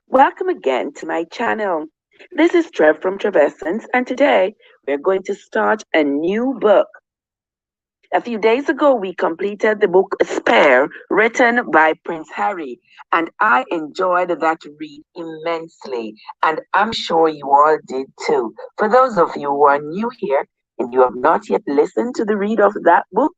Welcome again to my channel. This is Trev from Trevessence, and today we're going to start a new book. A few days ago, we completed the book Spare, written by Prince Harry, and I enjoyed that read immensely, and I'm sure you all did too. For those of you who are new here and you have not yet listened to the read of that book,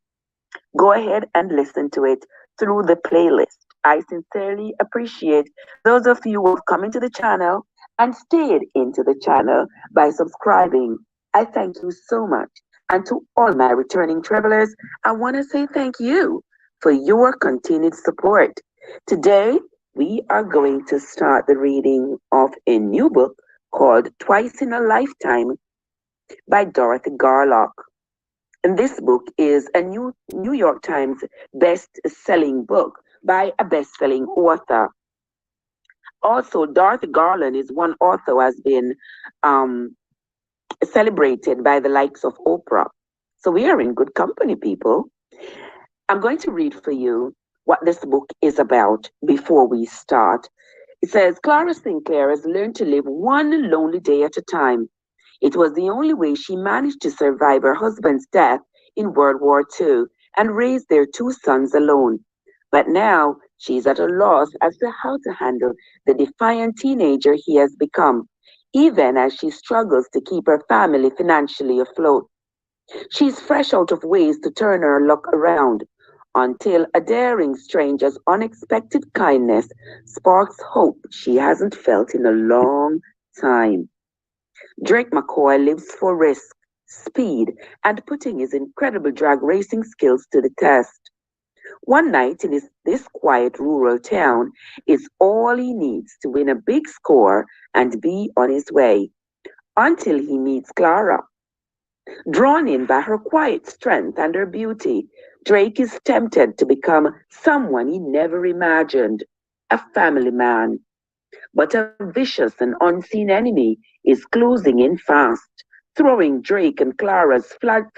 go ahead and listen to it through the playlist. I sincerely appreciate those of you who have come into the channel and stayed into the channel by subscribing. I thank you so much. And to all my returning travelers, I want to say thank you for your continued support. Today, we are going to start the reading of a new book called Twice in a Lifetime by Dorothy Garland. And this book is a New York Times best-selling book by a best-selling author. Also, Dorothy Garland is one author who has been um, celebrated by the likes of Oprah. So we are in good company, people. I'm going to read for you what this book is about before we start. It says, Clara Sinclair has learned to live one lonely day at a time. It was the only way she managed to survive her husband's death in World War II and raise their two sons alone. But now she's at a loss as to how to handle the defiant teenager he has become, even as she struggles to keep her family financially afloat. She's fresh out of ways to turn her luck around until a daring stranger's unexpected kindness sparks hope she hasn't felt in a long time. Drake McCoy lives for risk, speed, and putting his incredible drag racing skills to the test. One night in this quiet rural town is all he needs to win a big score and be on his way, until he meets Clara. Drawn in by her quiet strength and her beauty, Drake is tempted to become someone he never imagined, a family man. But a vicious and unseen enemy is closing in fast, throwing Drake and Clara's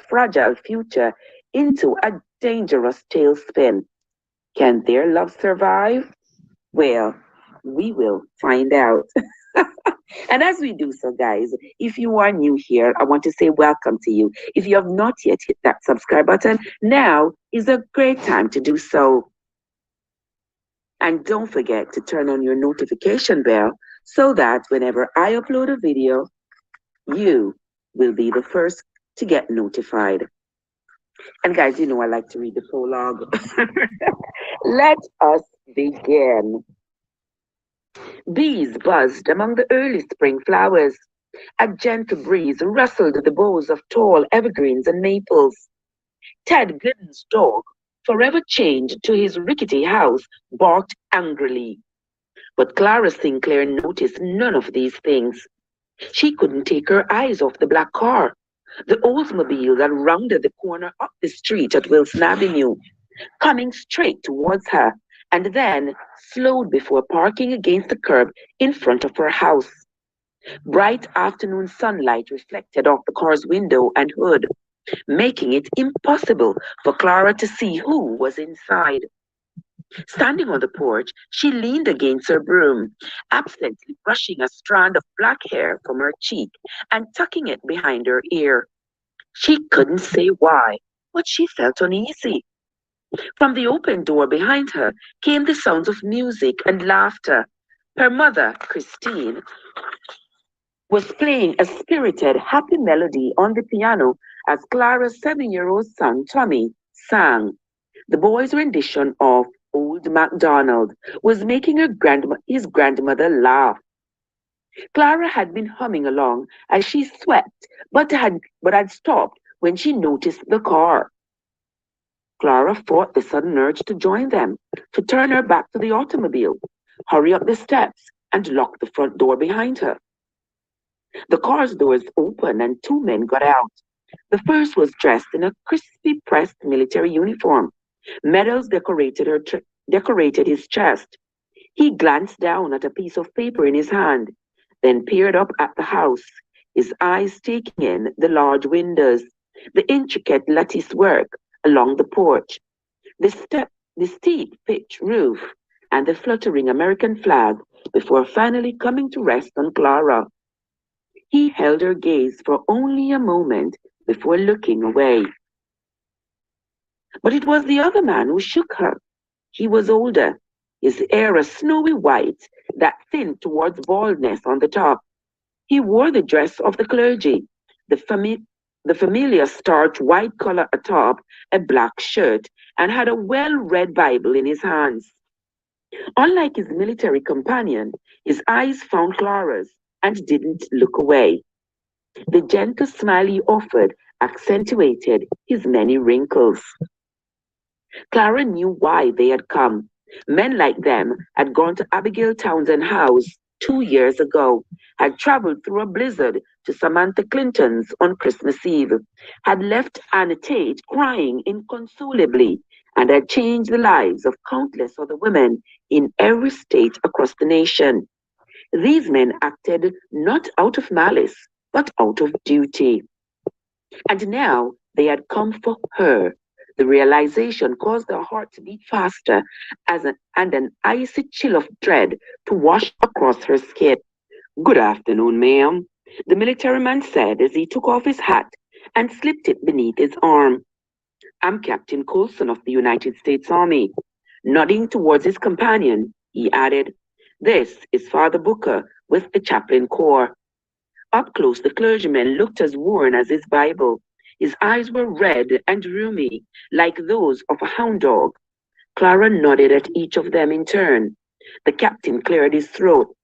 fragile future into a dangerous tailspin. Can their love survive? Well, we will find out. And as we do so, guys, if you are new here, I want to say welcome to you. If you have not yet hit that subscribe button, now is a great time to do so. And don't forget to turn on your notification bell so that whenever I upload a video, you will be the first to get notified. And guys, you know I like to read the prologue. Let us begin. Bees buzzed among the early spring flowers. A gentle breeze rustled the boughs of tall evergreens and maples. Ted Gooden's dog, forever chained to his rickety house, barked angrily. But Clara Sinclair noticed none of these things. She couldn't take her eyes off the black car, the Oldsmobile that rounded the corner up the street at Wilson Avenue, coming straight towards her, and then slowed before parking against the curb in front of her house. Bright afternoon sunlight reflected off the car's window and hood, making it impossible for Clara to see who was inside. Standing on the porch, she leaned against her broom, absently brushing a strand of black hair from her cheek and tucking it behind her ear. She couldn't say why, but she felt uneasy. From the open door behind her came the sounds of music and laughter. Her mother, Christine, was playing a spirited, happy melody on the piano as Clara's 7-year-old son, Tommy, sang. The boy's rendition of Old MacDonald was making his grandmother laugh. Clara had been humming along as she swept, but had stopped when she noticed the car. Clara fought the sudden urge to join them, to turn her back to the automobile, hurry up the steps, and lock the front door behind her. The car's doors opened and two men got out. The first was dressed in a crispy pressed military uniform. Medals decorated his chest. He glanced down at a piece of paper in his hand, then peered up at the house, his eyes taking in the large windows, the intricate lattice work along the porch, the steep pitch roof, and the fluttering American flag before finally coming to rest on Clara. He held her gaze for only a moment before looking away. But it was the other man who shook her. He was older, his hair a snowy white that thinned towards baldness on the top. He wore the dress of the clergy, the, the familiar starched white collar atop a black shirt, and had a well-read Bible in his hands. Unlike his military companion, his eyes found Clara's and didn't look away. The gentle smile he offered accentuated his many wrinkles. Clara knew why they had come. Men like them had gone to Abigail Townsend House 2 years ago, had traveled through a blizzard to Samantha Clinton's on Christmas Eve, had left Anna Tate crying inconsolably, and had changed the lives of countless other women in every state across the nation. These men acted not out of malice, but out of duty. And now they had come for her. The realization caused her heart to beat faster and an icy chill of dread to wash across her skin. Good afternoon, ma'am, the military man said as he took off his hat and slipped it beneath his arm. I'm Captain Colson of the United States Army. Nodding towards his companion, he added, This is Father Booker with the Chaplain Corps. Up close, the clergyman looked as worn as his Bible. His eyes were red and rheumy, like those of a hound dog. Clara nodded at each of them in turn. The captain cleared his throat.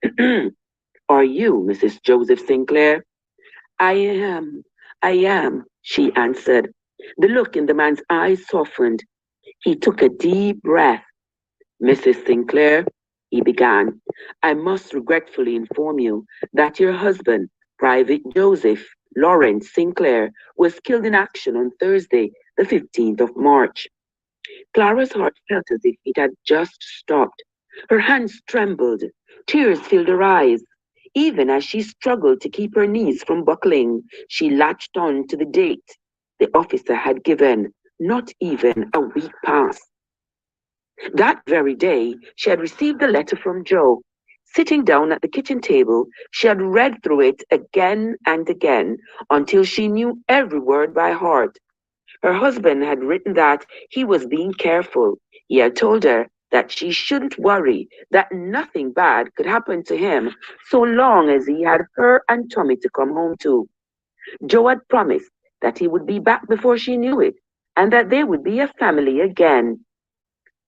Are you Mrs. Joseph Sinclair? I am, I am, she answered. The look in the man's eyes softened. He took a deep breath. Mrs. Sinclair, he began, I must regretfully inform you that your husband, Private Joseph Lawrence Sinclair, was killed in action on Thursday, the 15th of March. Clara's heart felt as if it had just stopped. Her hands trembled. Tears filled her eyes. Even as she struggled to keep her knees from buckling, she latched on to the date the officer had given, not even a week past. That very day, she had received a letter from Joe. Sitting down at the kitchen table, she had read through it again and again until she knew every word by heart. Her husband had written that he was being careful. He had told her that she shouldn't worry, that nothing bad could happen to him so long as he had her and Tommy to come home to. Joe had promised that he would be back before she knew it, and that they would be a family again.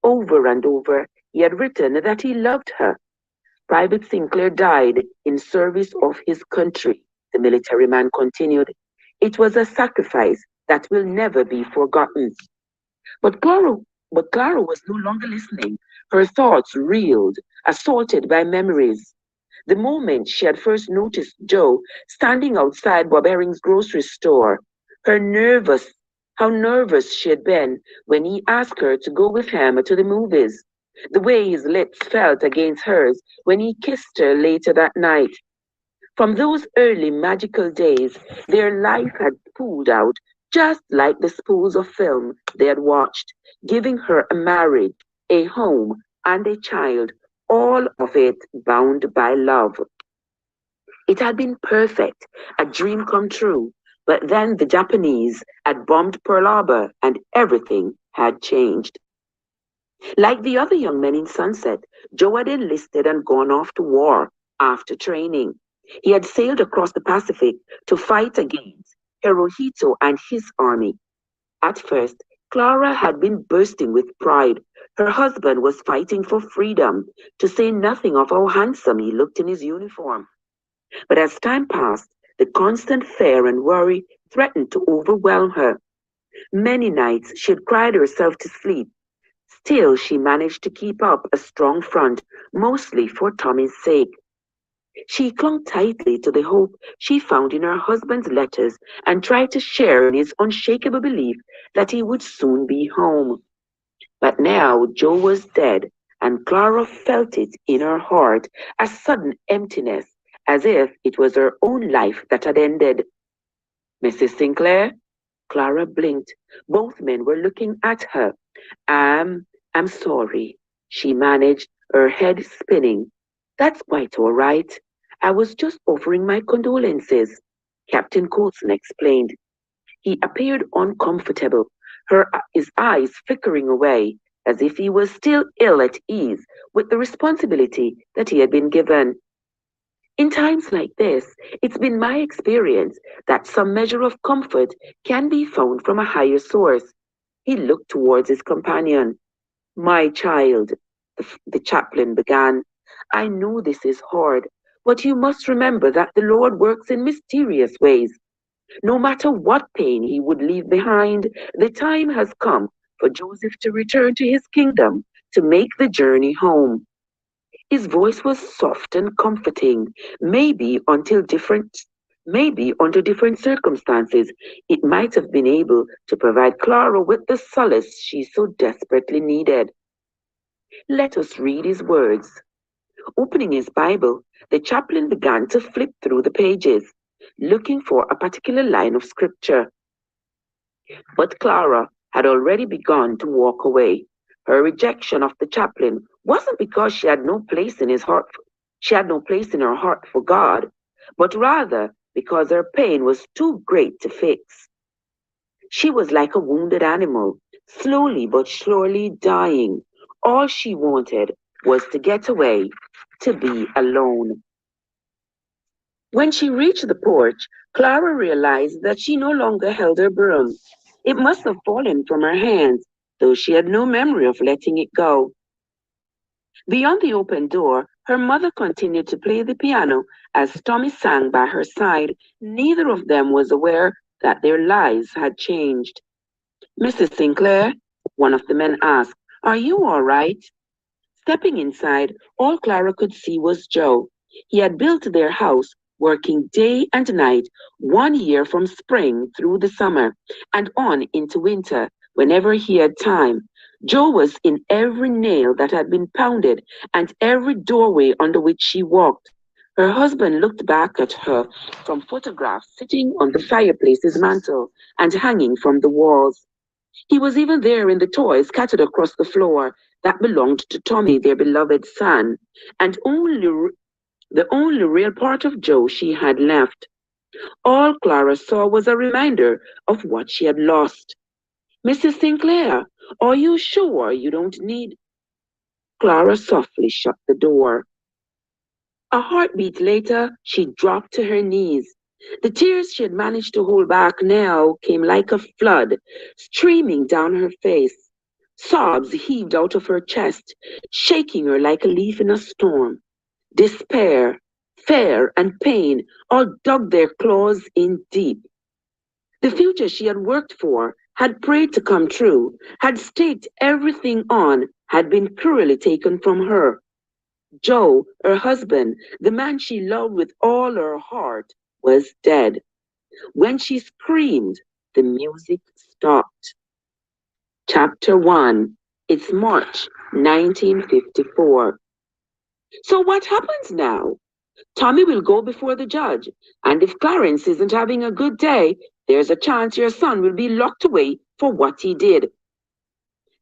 Over and over, he had written that he loved her. Private Sinclair died in service of his country, the military man continued. It was a sacrifice that will never be forgotten. But Clara, but Clara was no longer listening. Her thoughts reeled, assaulted by memories. The moment she had first noticed Joe standing outside Bob Herring's grocery store, how nervous she had been when he asked her to go with him to the movies, the way his lips felt against hers when he kissed her later that night. From those early magical days, their life had spooled out just like the spools of film they had watched, giving her a marriage, a home, and a child, all of it bound by love. It had been perfect, a dream come true, but then the Japanese had bombed Pearl Harbor and everything had changed. Like the other young men in Sunset, Joe had enlisted and gone off to war after training. He had sailed across the Pacific to fight against Hirohito and his army. At first, Clara had been bursting with pride. Her husband was fighting for freedom, to say nothing of how handsome he looked in his uniform. But as time passed, the constant fear and worry threatened to overwhelm her. Many nights she had cried herself to sleep. Still, she managed to keep up a strong front, mostly for Tommy's sake. She clung tightly to the hope she found in her husband's letters and tried to share in his unshakable belief that he would soon be home. But now Joe was dead, and Clara felt it in her heart, a sudden emptiness, as if it was her own life that had ended. Mrs. Sinclair? Clara blinked. Both men were looking at her. I'm sorry, she managed, her head spinning. That's quite all right. I was just offering my condolences, Captain Coulson explained. He appeared uncomfortable, his eyes flickering away, as if he was still ill at ease with the responsibility that he had been given. In times like this, it's been my experience that some measure of comfort can be found from a higher source. He looked towards his companion. My child, the chaplain began, I know this is hard, but you must remember that the Lord works in mysterious ways. No matter what pain he would leave behind, the time has come for Joseph to return to his kingdom, to make the journey home. His voice was soft and comforting. Maybe until different Maybe under different circumstances, it might have been able to provide Clara with the solace she so desperately needed. Let us read his words. Opening his Bible, the chaplain began to flip through the pages, looking for a particular line of scripture. But Clara had already begun to walk away. Her rejection of the chaplain wasn't because she had no place in her heart for God, but rather because her pain was too great to fix. She was like a wounded animal, slowly but surely dying. All she wanted was to get away, to be alone. When she reached the porch, Clara realized that she no longer held her broom. It must have fallen from her hands, though she had no memory of letting it go. Beyond the open door, her mother continued to play the piano as Tommy sang by her side. Neither of them was aware that their lives had changed. Mrs. Sinclair, one of the men asked, are you all right? Stepping inside, all Clara could see was Joe. He had built their house, working day and night, 1 year from spring through the summer, and on into winter, whenever he had time. Joe was in every nail that had been pounded and every doorway under which she walked. Her husband looked back at her from photographs sitting on the fireplace's mantel and hanging from the walls. He was even there in the toys scattered across the floor that belonged to Tommy, their beloved son, and the only real part of Joe she had left. All Clara saw was a reminder of what she had lost. Mrs. Sinclair, are you sure you don't need? Clara softly shut the door. A heartbeat later, she dropped to her knees. The tears she had managed to hold back now came like a flood, streaming down her face. Sobs heaved out of her chest, shaking her like a leaf in a storm. Despair, fear, and pain all dug their claws in deep. The future she had worked for, had prayed to come true, had staked everything on, had been cruelly taken from her. Joe, her husband, the man she loved with all her heart, was dead. When she screamed, the music stopped. Chapter 1. It's March 1954. So what happens now? Tommy will go before the judge, and if Clarence isn't having a good day, there's a chance your son will be locked away for what he did.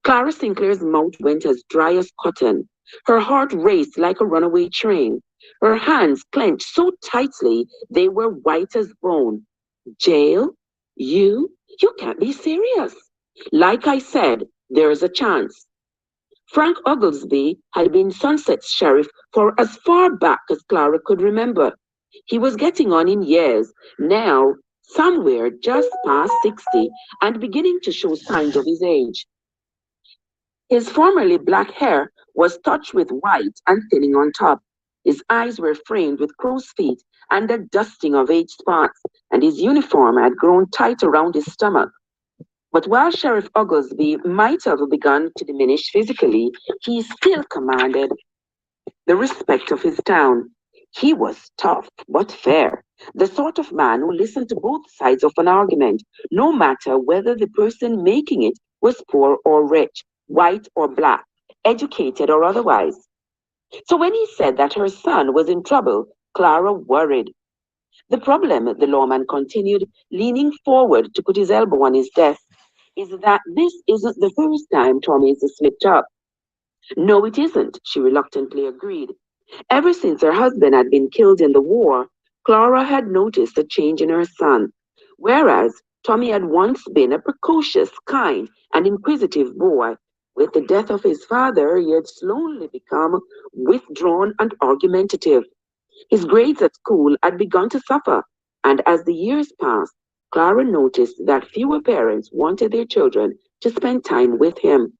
Clara Sinclair's mouth went as dry as cotton. Her heart raced like a runaway train. Her hands clenched so tightly they were white as bone. Jail? You can't be serious. Like I said, there's a chance. Frank Oglesby had been Sunset's sheriff for as far back as Clara could remember. He was getting on in years, now somewhere just past 60 and beginning to show signs of his age. His formerly black hair was touched with white and thinning on top. His eyes were framed with crow's feet and a dusting of age spots, and his uniform had grown tight around his stomach. But while Sheriff Oglesby might have begun to diminish physically, he still commanded the respect of his town. He was tough but fair, the sort of man who listened to both sides of an argument, no matter whether the person making it was poor or rich, white or black, educated or otherwise. So when he said that her son was in trouble, Clara worried. The problem, the lawman continued, leaning forward to put his elbow on his desk, is that this isn't the first time Tommy's slipped up. No, it isn't, she reluctantly agreed. Ever since her husband had been killed in the war, Clara had noticed a change in her son. Whereas Tommy had once been a precocious, kind, and inquisitive boy, with the death of his father, he had slowly become withdrawn and argumentative. His grades at school had begun to suffer, and as the years passed, Clara noticed that fewer parents wanted their children to spend time with him.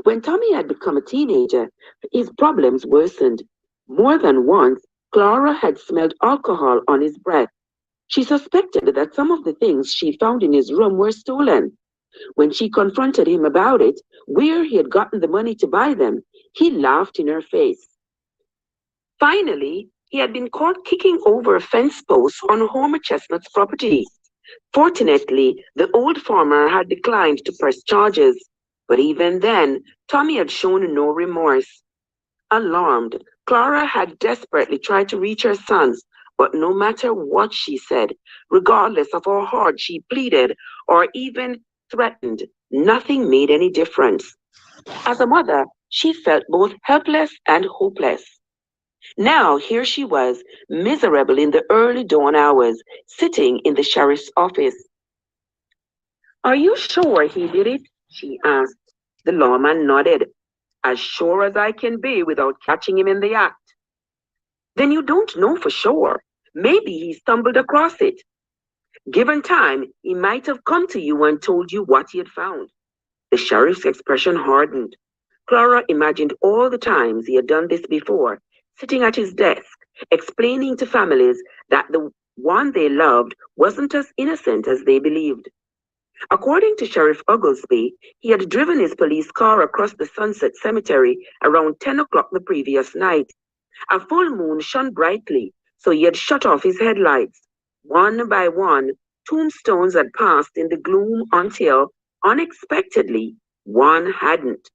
When Tommy had become a teenager, his problems worsened. More than once, Clara had smelled alcohol on his breath. She suspected that some of the things she found in his room were stolen. When she confronted him about it, where he had gotten the money to buy them, he laughed in her face. Finally, he had been caught kicking over a fence post on Homer Chestnut's property. Fortunately, the old farmer had declined to press charges, but even then, Tommy had shown no remorse. Alarmed, Clara had desperately tried to reach her sons, but no matter what she said, regardless of how hard she pleaded or even threatened, nothing made any difference. As a mother, she felt both helpless and hopeless. Now here she was, miserable in the early dawn hours, sitting in the sheriff's office. "Are you sure he did it?" she asked. The lawman nodded. "As sure as I can be without catching him in the act." "Then you don't know for sure. Maybe he stumbled across it. Given time, he might have come to you and told you what he had found." The sheriff's expression hardened. Clara imagined all the times he had done this before, sitting at his desk, explaining to families that the one they loved wasn't as innocent as they believed. According to Sheriff Oglesby, he had driven his police car across the Sunset Cemetery around 10 o'clock the previous night. A full moon shone brightly, so he had shut off his headlights. One by one, tombstones had passed in the gloom until, unexpectedly, one hadn't.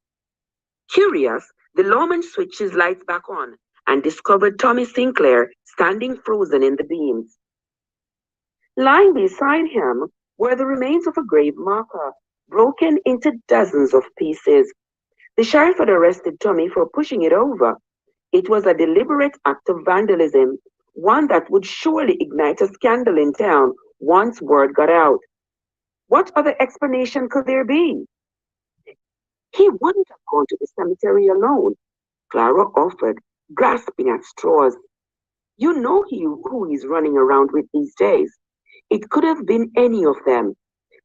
Curious, the lawman switched his lights back on and discovered Tommy Sinclair standing frozen in the beams. Lying beside him were the remains of a grave marker, broken into dozens of pieces. The sheriff had arrested Tommy for pushing it over. It was a deliberate act of vandalism, one that would surely ignite a scandal in town once word got out. What other explanation could there be? He wouldn't have gone to the cemetery alone, Clara offered, grasping at straws. You know who he's running around with these days. It could have been any of them.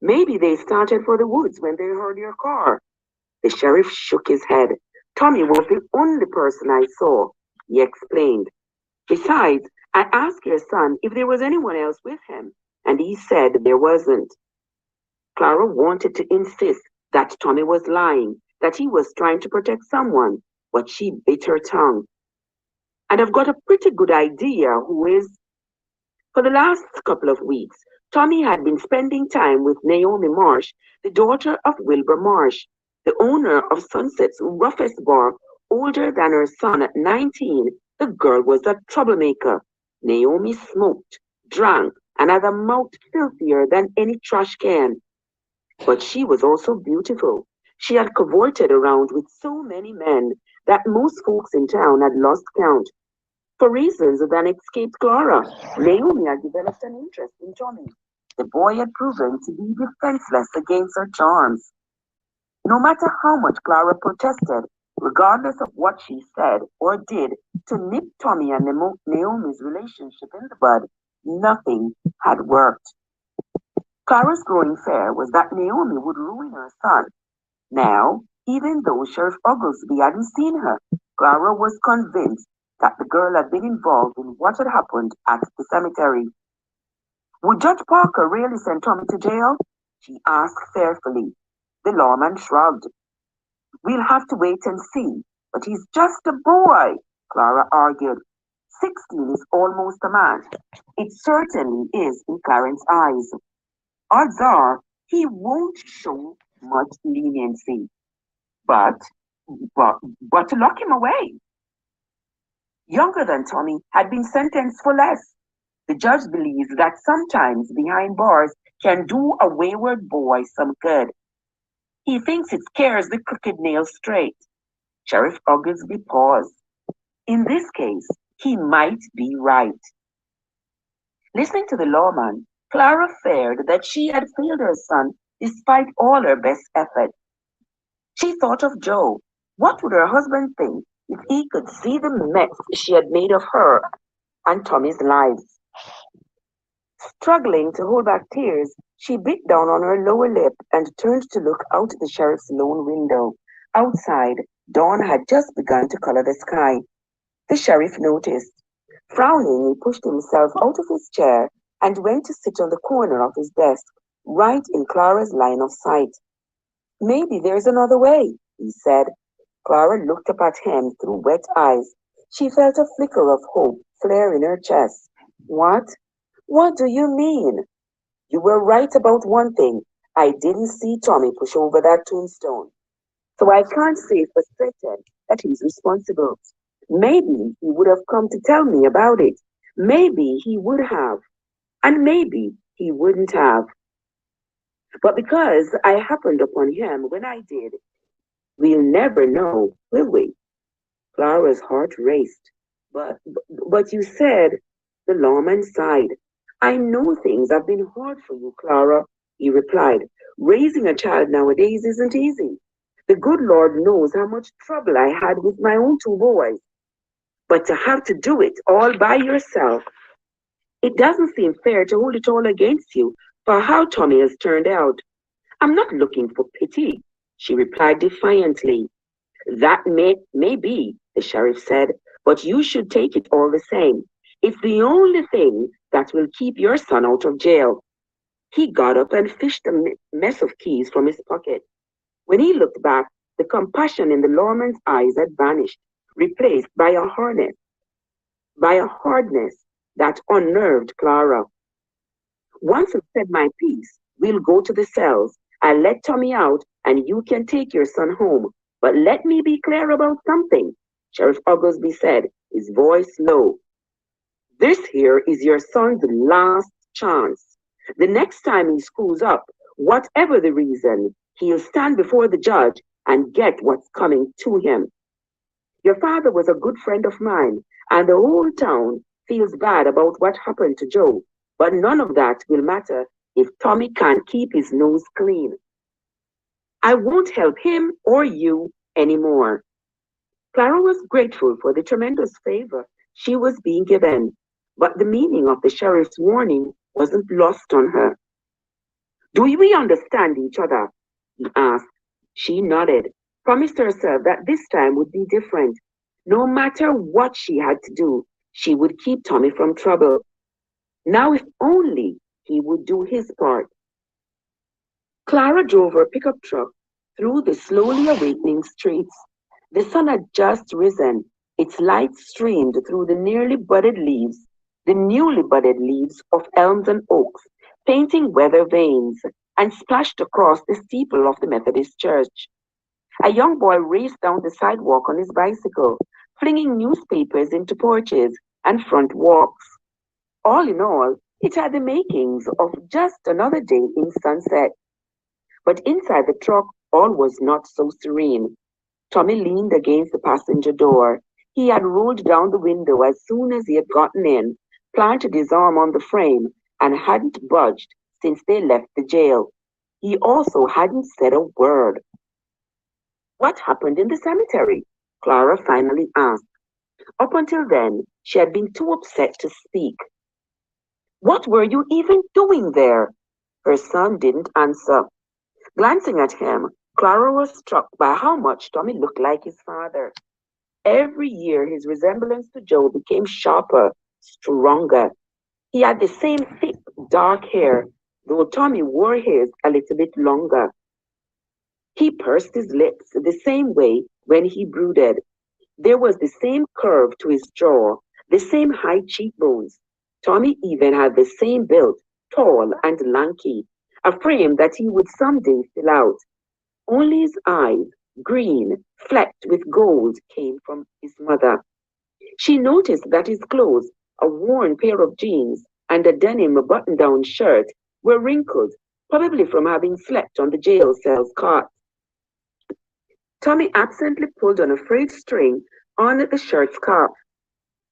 Maybe they started for the woods when they heard your car. The sheriff shook his head. Tommy was the only person I saw, he explained. Besides, I asked your son if there was anyone else with him, and he said there wasn't. Clara wanted to insist that Tommy was lying, that he was trying to protect someone, but she bit her tongue. And I've got a pretty good idea who is. For the last couple of weeks, Tommy had been spending time with Naomi Marsh, the daughter of Wilbur Marsh, the owner of Sunset's roughest bar. Older than her son at 19, the girl was a troublemaker. Naomi smoked, drank, and had a mouth filthier than any trash can. But she was also beautiful. She had cavorted around with so many men that most folks in town had lost count. For reasons that escaped Clara, Naomi had developed an interest in Tommy. The boy had proven to be defenseless against her charms. No matter how much Clara protested, regardless of what she said or did to nip Tommy and Naomi's relationship in the bud, nothing had worked. Clara's growing fear was that Naomi would ruin her son. Now, even though Sheriff Oglesby hadn't seen her, Clara was convinced that the girl had been involved in what had happened at the cemetery. Would Judge Parker really send Tommy to jail? She asked fearfully. The lawman shrugged. We'll have to wait and see, but he's just a boy, Clara argued. 16 is almost a man. It certainly is in Clarence' eyes. Odds are he won't show much leniency. But, but to lock him away. Younger than Tommy had been sentenced for less. The judge believes that sometimes behind bars can do a wayward boy some good. He thinks it scares the crooked nail straight. Sheriff Oglesby paused. In this case, he might be right. Listening to the lawman, Clara feared that she had failed her son despite all her best efforts. She thought of Joe. What would her husband think if he could see the mess she had made of her and Tommy's lives? Struggling to hold back tears, she bit down on her lower lip and turned to look out the sheriff's lone window. Outside, dawn had just begun to color the sky. The sheriff noticed. Frowning, he pushed himself out of his chair and went to sit on the corner of his desk, right in Clara's line of sight. Maybe there's another way, he said. Clara looked up at him through wet eyes. She felt a flicker of hope flare in her chest. What? What do you mean? You were right about one thing. I didn't see Tommy push over that tombstone. So I can't say for certain that he's responsible. Maybe he would have come to tell me about it. Maybe he would have. And maybe he wouldn't have. But because I happened upon him when I did, we'll never know, will we? Clara's heart raced. But you said, the lawman sighed. I know things have been hard for you, Clara, he replied. Raising a child nowadays isn't easy. The good Lord knows how much trouble I had with my own two boys. But to have to do it all by yourself, it doesn't seem fair to hold it all against you for how Tommy has turned out. I'm not looking for pity, she replied defiantly. That may be, the sheriff said, but you should take it all the same. It's the only thing that will keep your son out of jail. He got up and fished a mess of keys from his pocket. When he looked back, the compassion in the lawman's eyes had vanished, replaced by a hardness that unnerved Clara. Once I've said my piece, we'll go to the cells. I'll let Tommy out and you can take your son home. But let me be clear about something, Sheriff Oglesby said, his voice low. This here is your son's last chance. The next time he screws up, whatever the reason, he'll stand before the judge and get what's coming to him. Your father was a good friend of mine, and the whole town feels bad about what happened to Joe. But none of that will matter if Tommy can't keep his nose clean. I won't help him or you anymore. Clara was grateful for the tremendous favor she was being given, but the meaning of the sheriff's warning wasn't lost on her. Do we understand each other? He asked. She nodded, promised herself that this time would be different. No matter what she had to do, she would keep Tommy from trouble. Now, if only he would do his part. Clara drove her pickup truck through the slowly awakening streets. The sun had just risen. Its light streamed through the newly budded leaves of elms and oaks, painting weather vanes, and splashed across the steeple of the Methodist church. A young boy raced down the sidewalk on his bicycle, flinging newspapers into porches and front walks. All in all, it had the makings of just another day in Sunset. But inside the truck, all was not so serene. Tommy leaned against the passenger door. He had rolled down the window as soon as he had gotten in, planted his arm on the frame, and hadn't budged since they left the jail. He also hadn't said a word. What happened in the cemetery? Clara finally asked. Up until then, she had been too upset to speak. What were you even doing there? Her son didn't answer. Glancing at him, Clara was struck by how much Tommy looked like his father. Every year his resemblance to Joe became sharper, stronger. He had the same thick, dark hair, though Tommy wore his a little bit longer. He pursed his lips the same way when he brooded. There was the same curve to his jaw, the same high cheekbones. Tommy even had the same build, tall and lanky, a frame that he would someday fill out. Only his eyes, green, flecked with gold, came from his mother. She noticed that his clothes, a worn pair of jeans and a denim button-down shirt, were wrinkled, probably from having slept on the jail cell's cot. Tommy absently pulled on a frayed string on the shirt's cuff.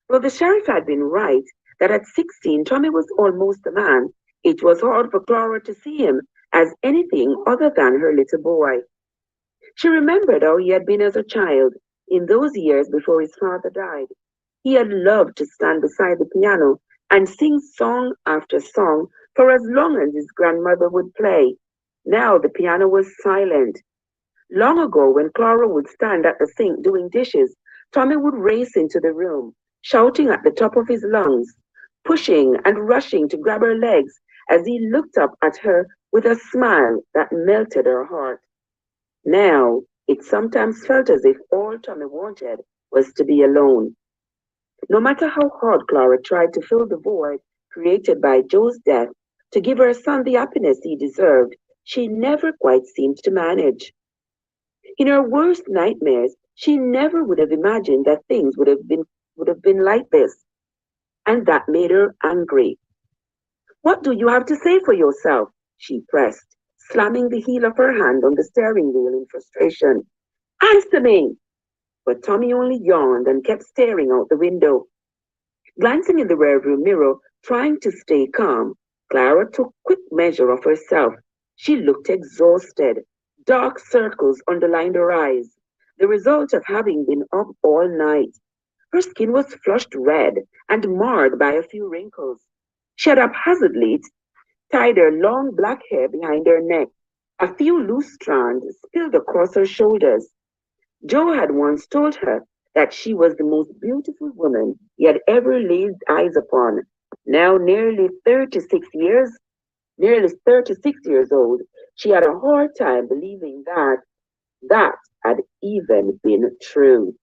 Well, the sheriff had been right that at 16, Tommy was almost a man. It was hard for Clara to see him as anything other than her little boy. She remembered how he had been as a child in those years before his father died. He had loved to stand beside the piano and sing song after song for as long as his grandmother would play. Now the piano was silent. Long ago, when Clara would stand at the sink doing dishes, Tommy would race into the room, shouting at the top of his lungs, pushing and rushing to grab her legs as he looked up at her with a smile that melted her heart. Now, it sometimes felt as if all Tommy wanted was to be alone. No matter how hard Clara tried to fill the void created by Joe's death to give her son the happiness he deserved, she never quite seemed to manage. In her worst nightmares, she never would have imagined that things would have been like this, and that made her angry. What do you have to say for yourself? She pressed, slamming the heel of her hand on the steering wheel in frustration. Answer me! But Tommy only yawned and kept staring out the window. Glancing in the rearview mirror, trying to stay calm, Clara took quick measure of herself. She looked exhausted. Dark circles underlined her eyes, the result of having been up all night. Her skin was flushed red and marred by a few wrinkles. She had haphazardly tied her long black hair behind her neck. A few loose strands spilled across her shoulders. Joe had once told her that she was the most beautiful woman he had ever laid eyes upon. Now nearly 36 years old, she had a hard time believing that that had even been true.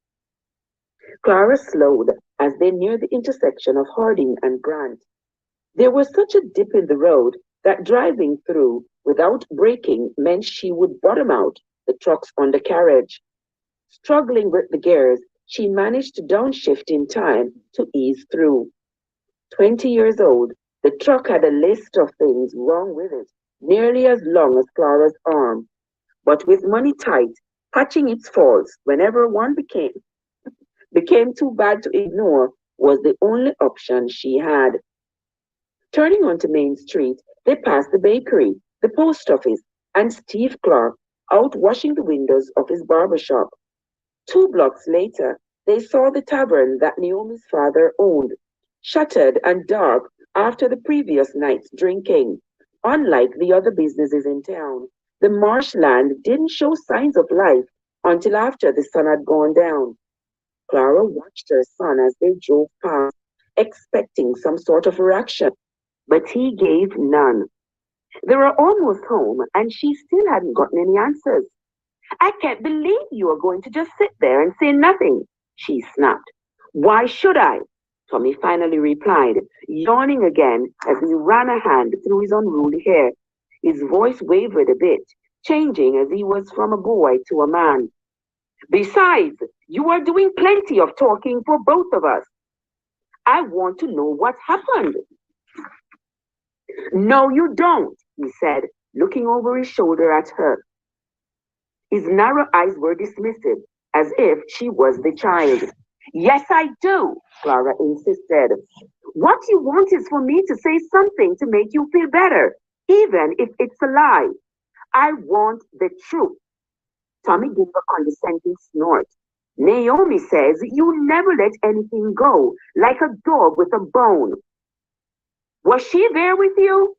Clara slowed as they neared the intersection of Harding and Grant. There was such a dip in the road that driving through without braking meant she would bottom out the truck's undercarriage. Struggling with the gears, she managed to downshift in time to ease through. 20 years old, the truck had a list of things wrong with it, nearly as long as Clara's arm. But with money tight, patching its faults whenever one became too bad to ignore was the only option she had. Turning onto Main Street, they passed the bakery, the post office, and Steve Clark out washing the windows of his barber shop. 2 blocks later, they saw the tavern that Naomi's father owned, shuttered and dark after the previous night's drinking. Unlike the other businesses in town, the marshland didn't show signs of life until after the sun had gone down. Clara watched her son as they drove past, expecting some sort of reaction, but he gave none. They were almost home, and she still hadn't gotten any answers. I can't believe you are going to just sit there and say nothing, she snapped. Why should I? Tommy finally replied, yawning again as he ran a hand through his unruly hair. His voice wavered a bit, changing as he was from a boy to a man. Besides, you are doing plenty of talking for both of us. I want to know what happened. No, you don't, he said, looking over his shoulder at her. His narrow eyes were dismissive, as if she was the child. Yes, I do, Clara insisted. What you want is for me to say something to make you feel better, even if it's a lie. I want the truth. Tommy gave a condescending snort. Naomi says you never let anything go, like a dog with a bone. Was she there with you?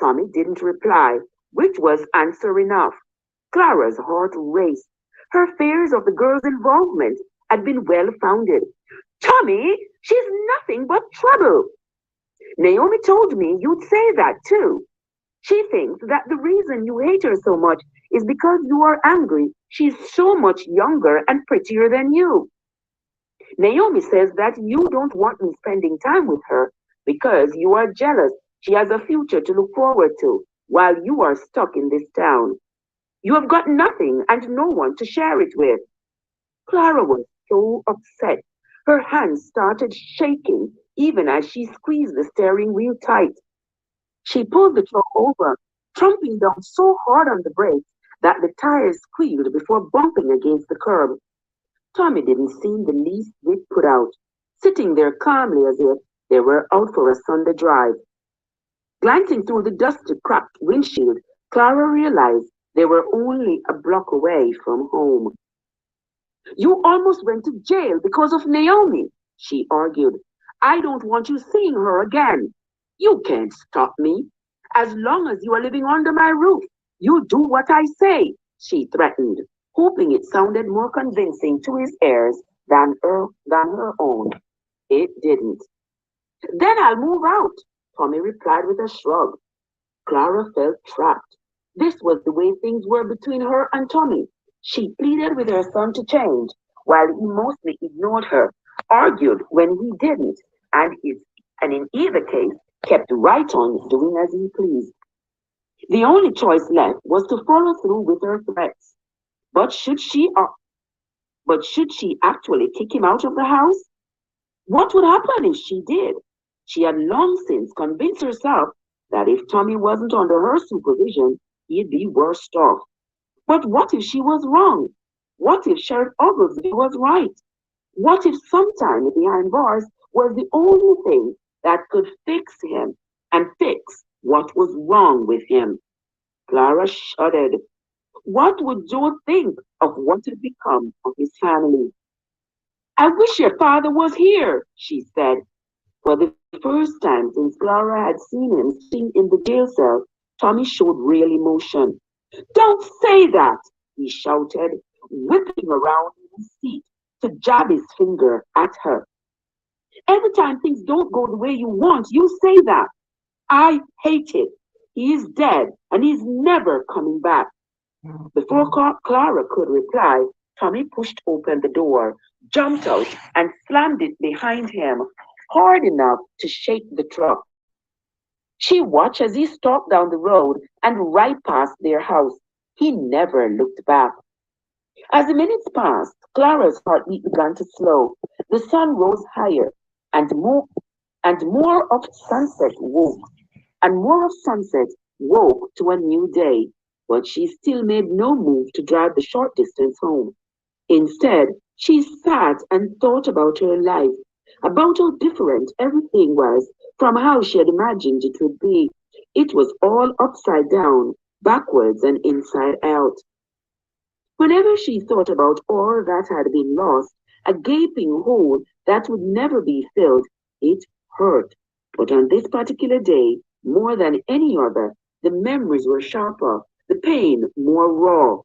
Tommy didn't reply, which was answer enough. Clara's heart raced. Her fears of the girl's involvement had been well founded. Tommy, she's nothing but trouble. Naomi told me you'd say that too. She thinks that the reason you hate her so much is because you are angry. She's so much younger and prettier than you. Naomi says that you don't want me spending time with her because you are jealous she has a future to look forward to while you are stuck in this town. You have got nothing and no one to share it with. Clara was so upset. Her hands started shaking even as she squeezed the steering wheel tight. She pulled the truck over, trumping down so hard on the brakes that the tires squealed before bumping against the curb. Tommy didn't seem the least bit put out, sitting there calmly as if they were out for a Sunday drive. Glancing through the dusty, cracked windshield, Clara realized they were only a block away from home. You almost went to jail because of Naomi, she argued. I don't want you seeing her again. You can't stop me. As long as you are living under my roof, you do what I say, she threatened, hoping it sounded more convincing to his ears than her own. It didn't. Then I'll move out, Tommy replied with a shrug. Clara felt trapped. This was the way things were between her and Tommy. She pleaded with her son to change, while he mostly ignored her, argued when he didn't, and, and in either case kept right on doing as he pleased. The only choice left was to follow through with her threats. But should she, uh, but should she actually kick him out of the house? What would happen if she did? She had long since convinced herself that if Tommy wasn't under her supervision, he'd be worse off. But what if she was wrong? What if Sheriff Oglesby was right? What if sometime behind bars was the only thing that could fix him and fix what was wrong with him? Clara shuddered. What would Joe think of what had become of his family? I wish your father was here, she said. For the first time since Clara had seen him sitting in the jail cell, Tommy showed real emotion. Don't say that, he shouted, whipping around in his seat to jab his finger at her. Every time things don't go the way you want, you say that. I hate it. He is dead and he's never coming back. Before Clara could reply, Tommy pushed open the door, jumped out, and slammed it behind him hard enough to shake the truck. She watched as he stalked down the road and right past their house. He never looked back. As the minutes passed, Clara's heartbeat began to slow. The sun rose higher, and more of sunset woke, and more of sunset woke to a new day. But she still made no move to drive the short distance home. Instead, she sat and thought about her life, about how different everything was from how she had imagined it would be. It was all upside down, backwards, and inside out. Whenever she thought about all that had been lost, a gaping hole that would never be filled, it hurt. But on this particular day, more than any other, the memories were sharper, the pain more raw.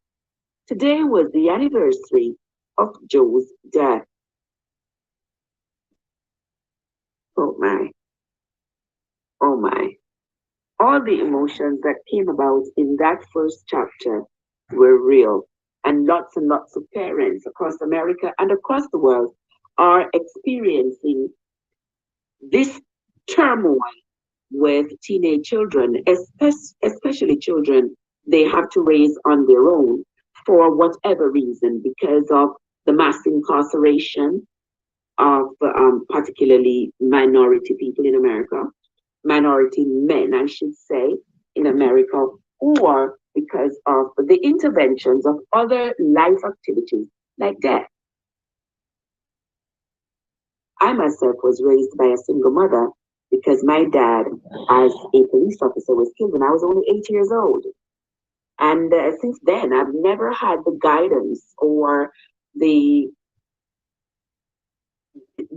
Today was the anniversary of Joe's death. Oh my, oh my. All the emotions that came about in that first chapter were real. And lots of parents across America and across the world are experiencing this turmoil with teenage children, especially children they have to raise on their own for whatever reason, because of the mass incarceration of particularly minority people in America, minority men, I should say, in America, or because of the interventions of other life activities like death. I myself was raised by a single mother because my dad, as a police officer, was killed when I was only 8 years old. And since then, I've never had the guidance or the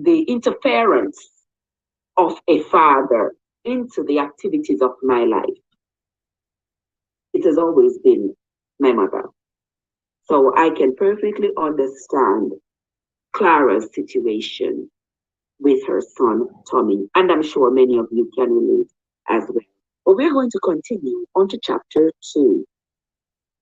interference of a father into the activities of my life. It has always been my mother. So I can perfectly understand Clara's situation with her son, Tommy, and I'm sure many of you can relate as well. But we're going to continue on to chapter 2.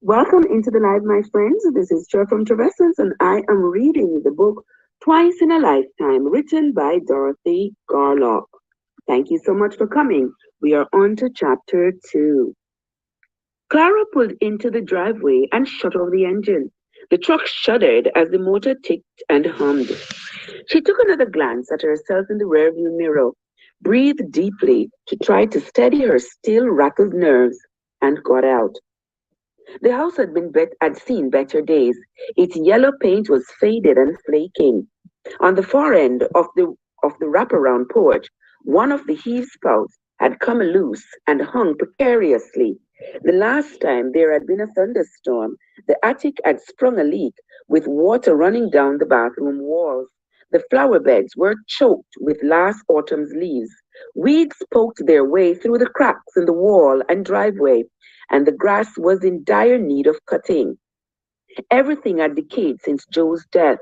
Welcome into the live, my friends. This is Trev from Travessence, and I am reading the book Twice in a Lifetime, written by Dorothy Garland. Thank you so much for coming. We are on to chapter 2. Clara pulled into the driveway and shut off the engine. The truck shuddered as the motor ticked and hummed. She took another glance at herself in the rearview mirror, breathed deeply to try to steady her still rattled nerves, and got out. The house had seen better days. Its yellow paint was faded and flaking. On the far end of the wraparound porch, one of the heave spouts had come loose and hung precariously. The last time there had been a thunderstorm, the attic had sprung a leak with water running down the bathroom walls. The flower beds were choked with last autumn's leaves. Weeds poked their way through the cracks in the wall and driveway, and the grass was in dire need of cutting. Everything had decayed since Joe's death.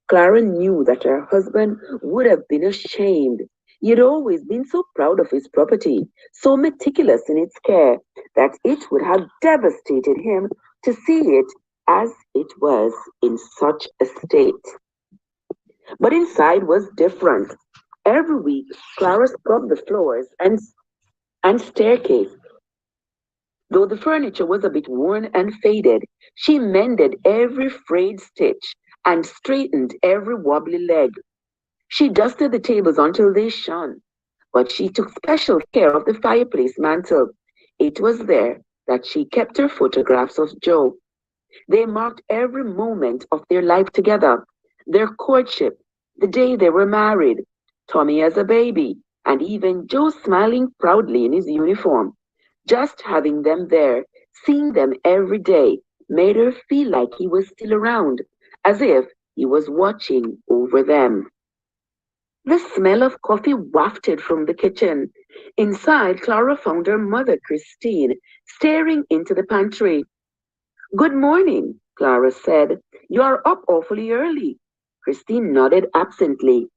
Clara knew that her husband would have been ashamed. He had always been so proud of his property, so meticulous in its care, that it would have devastated him to see it as it was in such a state. But inside was different. Every week, Clara scrubbed the floors and staircase. Though the furniture was a bit worn and faded, she mended every frayed stitch and straightened every wobbly leg. She dusted the tables until they shone, but she took special care of the fireplace mantel. It was there that she kept her photographs of Joe. They marked every moment of their life together, their courtship, the day they were married, Tommy as a baby, and even Joe smiling proudly in his uniform. Just having them there, seeing them every day, made her feel like he was still around, as if he was watching over them. The smell of coffee wafted from the kitchen. Inside, Clara found her mother, Christine, staring into the pantry. Good morning, Clara said. You are up awfully early. Christine nodded absently.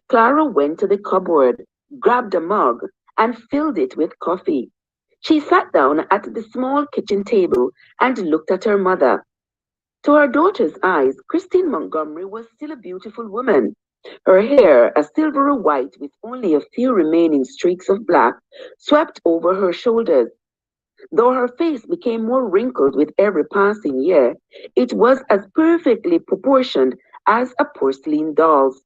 Clara went to the cupboard, grabbed a mug, and filled it with coffee. She sat down at the small kitchen table and looked at her mother. To her daughter's eyes, Christine Montgomery was still a beautiful woman. Her hair, a silvery white with only a few remaining streaks of black, swept over her shoulders. Though her face became more wrinkled with every passing year, it was as perfectly proportioned as a porcelain doll's.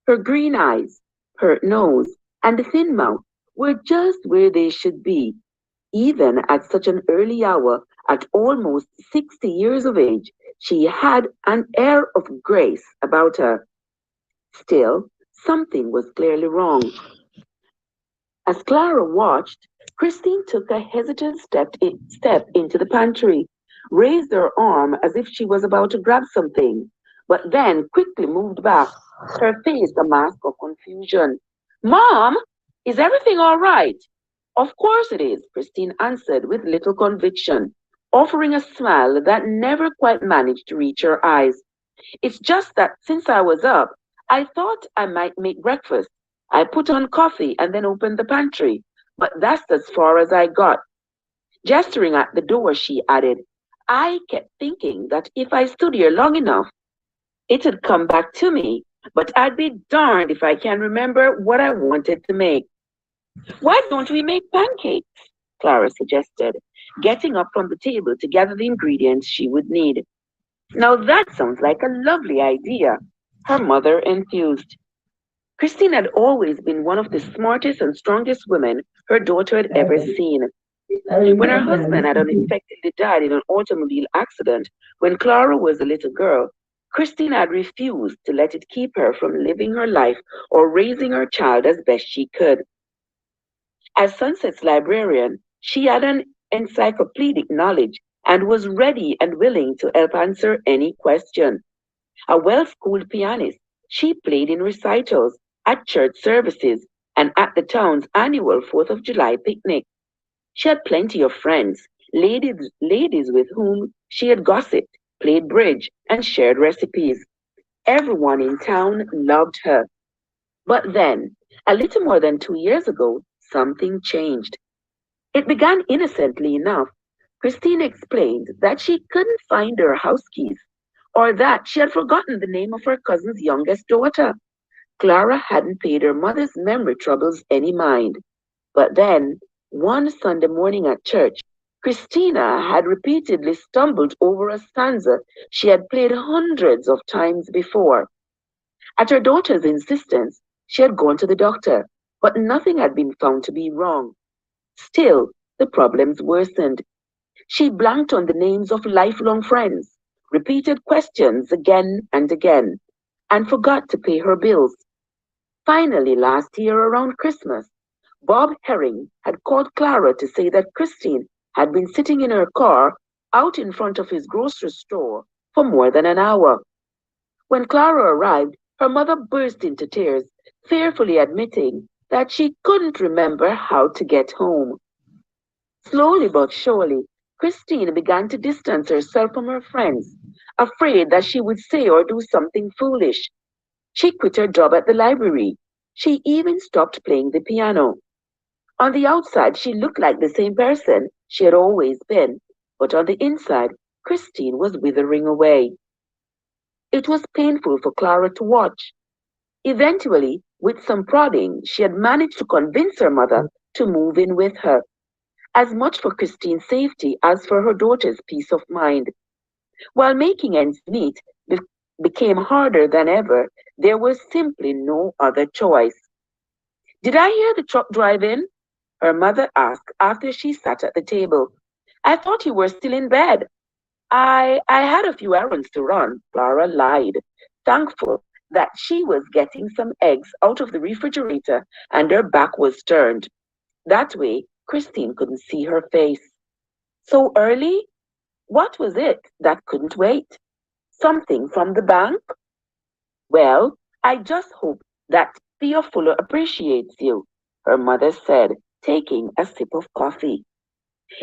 Her green eyes, her nose, and thin mouth were just where they should be, even at such an early hour, at almost 60 years of age. She had an air of grace about her. Still, something was clearly wrong. As Clara watched, Christine took a hesitant step into the pantry, raised her arm as if she was about to grab something, but then quickly moved back, her face a mask of confusion. Mom, is everything all right? Of course it is, Christine answered with little conviction, offering a smile that never quite managed to reach her eyes. It's just that since I was up, I thought I might make breakfast. I put on coffee and then opened the pantry, but that's as far as I got. Gesturing at the door, she added, I kept thinking that if I stood here long enough, it'd come back to me, but I'd be darned if I can remember what I wanted to make. Why don't we make pancakes? Clara suggested, getting up from the table to gather the ingredients she would need. Now that sounds like a lovely idea, her mother enthused. Christine had always been one of the smartest and strongest women her daughter had ever seen. When her husband had unexpectedly died in an automobile accident when Clara was a little girl, Christine had refused to let it keep her from living her life or raising her child as best she could. As Sunset's librarian, she had an encyclopedic knowledge and was ready and willing to help answer any question. A well-schooled pianist, she played in recitals, at church services, and at the town's annual 4th of July picnic. She had plenty of friends, ladies with whom she had gossiped, played bridge, and shared recipes. Everyone in town loved her. But then, a little more than 2 years ago, something changed. It began innocently enough. Christine explained that she couldn't find her house keys, or that she had forgotten the name of her cousin's youngest daughter. Clara hadn't paid her mother's memory troubles any mind. But then, one Sunday morning at church, Christina had repeatedly stumbled over a stanza she had played hundreds of times before. At her daughter's insistence, she had gone to the doctor, but nothing had been found to be wrong. Still, the problems worsened. She blanked on the names of lifelong friends, repeated questions again and again, and forgot to pay her bills. Finally, last year around Christmas, Bob Herring had called Clara to say that Christine had been sitting in her car out in front of his grocery store for more than an hour. When Clara arrived, her mother burst into tears, fearfully admitting that she couldn't remember how to get home. Slowly but surely, Christine began to distance herself from her friends, afraid that she would say or do something foolish. She quit her job at the library. She even stopped playing the piano. On the outside, she looked like the same person she had always been, but on the inside, Christine was withering away. It was painful for Clara to watch. Eventually, with some prodding, she had managed to convince her mother to move in with her, as much for Christine's safety as for her daughter's peace of mind. While making ends meet became harder than ever, there was simply no other choice. Did I hear the truck drive in? Her mother asked after she sat at the table. I thought you were still in bed. I had a few errands to run, Clara lied, thankful that she was getting some eggs out of the refrigerator and her back was turned. That way, Christine couldn't see her face. So early? What was it that couldn't wait? Something from the bank? Well, I just hope that Theo Fuller appreciates you, her mother said, taking a sip of coffee.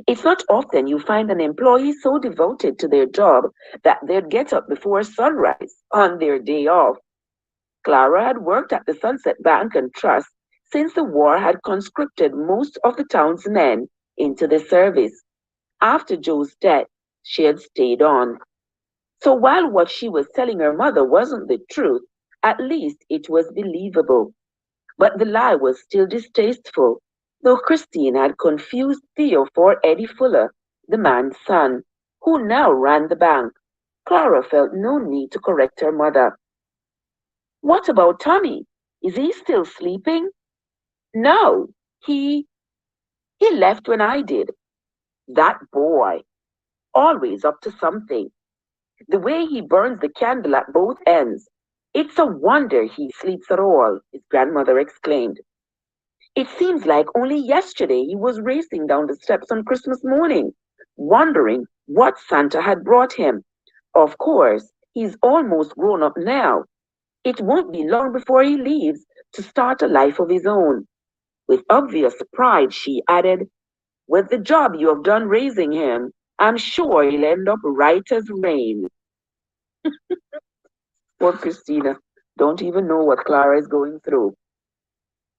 It's not often you find an employee so devoted to their job that they'd get up before sunrise on their day off. Clara had worked at the Sunset Bank and Trust since the war had conscripted most of the town's men into the service. After Joe's death, she had stayed on. So while what she was telling her mother wasn't the truth, at least it was believable. But the lie was still distasteful, though Christine had confused Theo for Eddie Fuller, the man's son, who now ran the bank. Clara felt no need to correct her mother. What about Tommy? Is he still sleeping? No, he left when I did. That boy, always up to something. The way he burns the candle at both ends. It's a wonder he sleeps at all, his grandmother exclaimed. It seems like only yesterday he was racing down the steps on Christmas morning, wondering what Santa had brought him. Of course, he's almost grown up now. It won't be long before he leaves to start a life of his own. With obvious pride, she added, with the job you have done raising him, I'm sure he'll end up right as rain. Poor Christina, don't even know what Clara is going through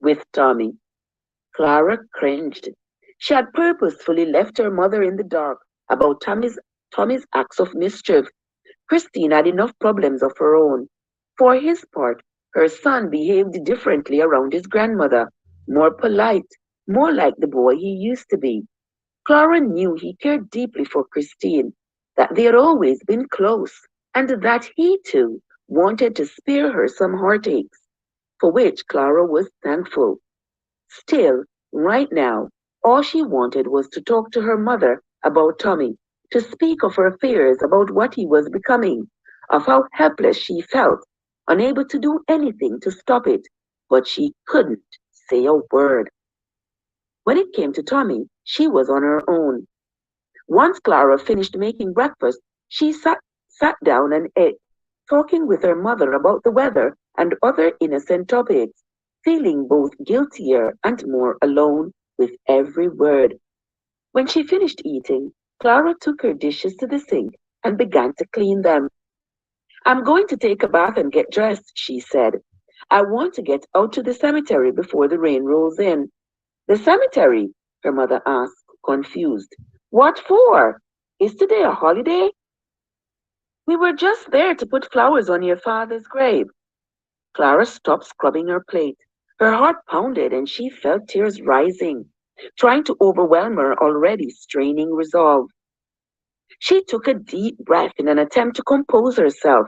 with Tommy. Clara cringed. She had purposefully left her mother in the dark about Tommy's acts of mischief. Christine had enough problems of her own. For his part, her son behaved differently around his grandmother, more polite, more like the boy he used to be. Clara knew he cared deeply for Christine, that they had always been close, and that he too wanted to spare her some heartaches, for which Clara was thankful. Still, right now, all she wanted was to talk to her mother about Tommy, to speak of her fears about what he was becoming, of how helpless she felt, unable to do anything to stop it, but she couldn't say a word. When it came to Tommy, she was on her own. Once Clara finished making breakfast, she sat down and ate, talking with her mother about the weather and other innocent topics, feeling both guiltier and more alone with every word. When she finished eating, Clara took her dishes to the sink and began to clean them. I'm going to take a bath and get dressed, she said. I want to get out to the cemetery before the rain rolls in. The cemetery? Her mother asked, confused. What for? Is today a holiday? We were just there to put flowers on your father's grave. Clara stopped scrubbing her plate. Her heart pounded and she felt tears rising, trying to overwhelm her already straining resolve. She took a deep breath in an attempt to compose herself.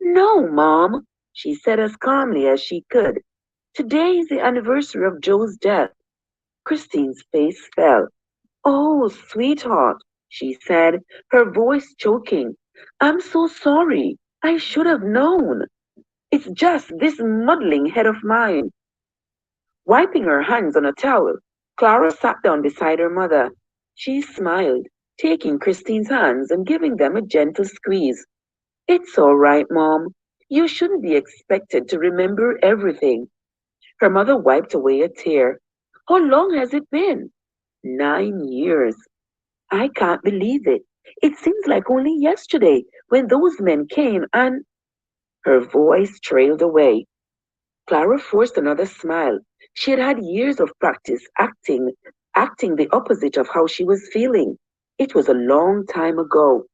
No, Mom, she said as calmly as she could. Today is the anniversary of Joe's death. Christine's face fell. Oh, sweetheart, she said, her voice choking. I'm so sorry. I should have known. It's just this muddling head of mine. Wiping her hands on a towel, Clara sat down beside her mother. She smiled, taking Christine's hands and giving them a gentle squeeze. It's all right, Mom. You shouldn't be expected to remember everything. Her mother wiped away a tear. How long has it been? 9 years. I can't believe it. It seems like only yesterday when those men came and her voice trailed away. Clara forced another smile. She had had years of practice acting the opposite of how she was feeling. It was a long time ago.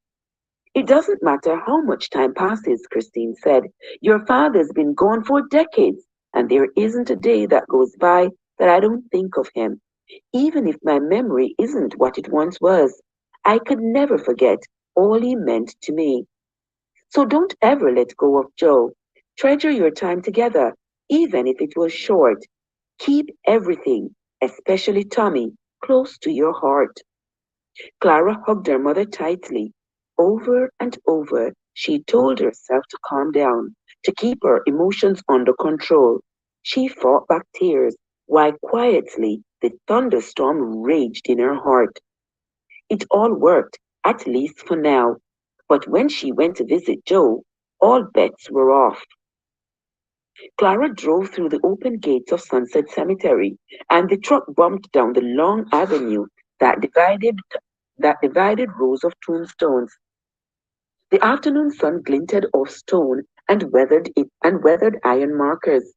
It doesn't matter how much time passes, Christine said. Your father's been gone for decades, and there isn't a day that goes by that I don't think of him. Even if my memory isn't what it once was, I could never forget all he meant to me. So don't ever let go of Joe. Treasure your time together, even if it was short. Keep everything, especially Tommy, close to your heart. Clara hugged her mother tightly. Over and over, she told herself to calm down, to keep her emotions under control. She fought back tears, while quietly the thunderstorm raged in her heart. It all worked, at least for now. But when she went to visit Joe, all bets were off. Clara drove through the open gates of Sunset Cemetery, and the truck bumped down the long avenue that divided rows of tombstones. The afternoon sun glinted off stone and weathered iron markers.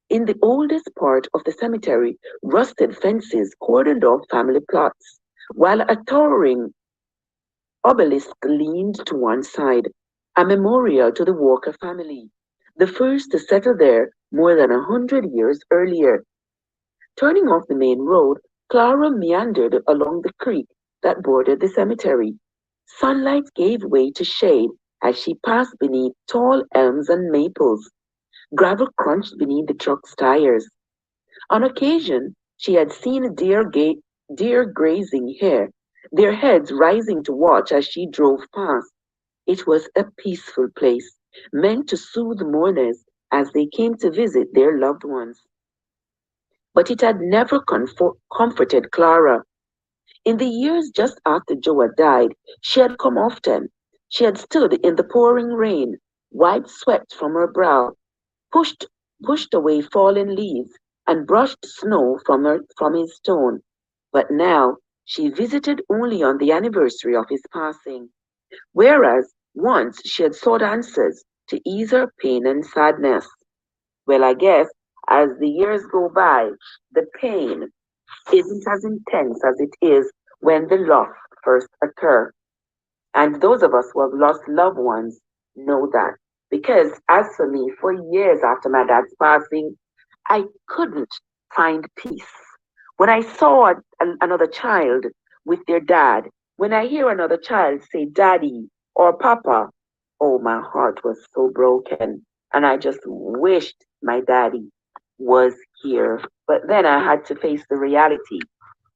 In the oldest part of the cemetery, rusted fences cordoned off family plots, while a towering obelisk leaned to one side, a memorial to the Walker family, the first to settle there more than 100 years earlier. Turning off the main road, Clara meandered along the creek that bordered the cemetery. Sunlight gave way to shade as she passed beneath tall elms and maples. Gravel crunched beneath the truck's tires. On occasion, she had seen deer grazing here, their heads rising to watch as she drove past. It was a peaceful place, meant to soothe mourners as they came to visit their loved ones. But it had never comforted Clara. In the years just after Joe had died, she had come often. She had stood in the pouring rain, wiped sweat from her brow, pushed pushed away fallen leaves, and brushed snow from his stone. But now she visited only on the anniversary of his passing, whereas once she had sought answers to ease her pain and sadness. Well, I guess as the years go by, the pain isn't as intense as it is when the loss first occurs. And those of us who have lost loved ones know that. Because as for me, for years after my dad's passing, I couldn't find peace. When I saw another child with their dad, when I hear another child say daddy or papa, oh, my heart was so broken. And I just wished my daddy was here. But then I had to face the reality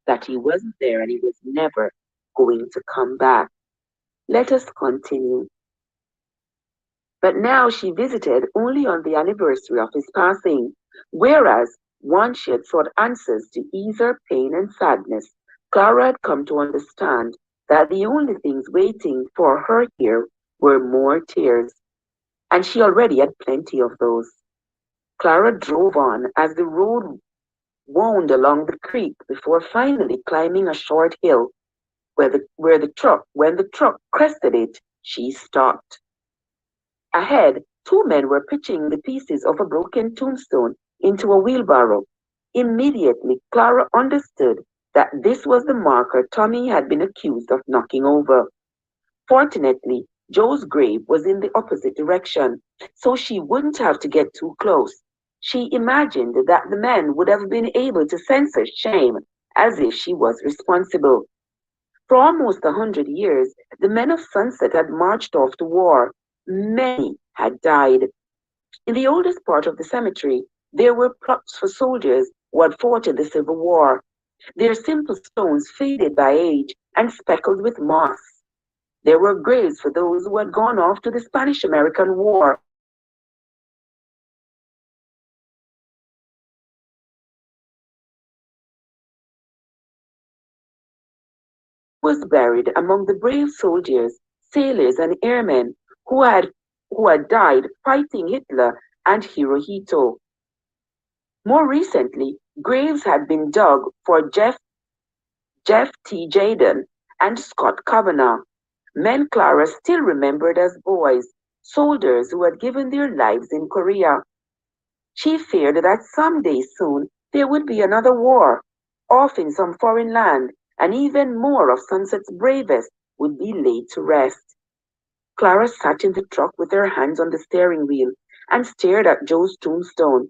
that he wasn't there and he was never going to come back. Let us continue. But now she visited only on the anniversary of his passing, whereas once she had sought answers to ease her pain and sadness, Clara had come to understand that the only things waiting for her here were more tears, and she already had plenty of those. Clara drove on as the road wound along the creek before finally climbing a short hill when the truck crested it, she stopped. Ahead, two men were pitching the pieces of a broken tombstone into a wheelbarrow. Immediately, Clara understood that this was the marker Tommy had been accused of knocking over. Fortunately, Joe's grave was in the opposite direction, so she wouldn't have to get too close. She imagined that the men would have been able to sense her shame as if she was responsible. For almost 100 years, the men of Sunset had marched off to war. Many had died. In the oldest part of the cemetery, there were plots for soldiers who had fought in the Civil War. Their simple stones, faded by age, and speckled with moss. There were graves for those who had gone off to the Spanish-American War. Clara was buried among the brave soldiers, sailors, and airmen who had who had died fighting Hitler and Hirohito. More recently, graves had been dug for Jeff T. Jaden and Scott Kavanagh, men Clara still remembered as boys, soldiers who had given their lives in Korea. She feared that someday soon there would be another war, off in some foreign land, and even more of Sunset's bravest would be laid to rest. Clara sat in the truck with her hands on the steering wheel and stared at Joe's tombstone.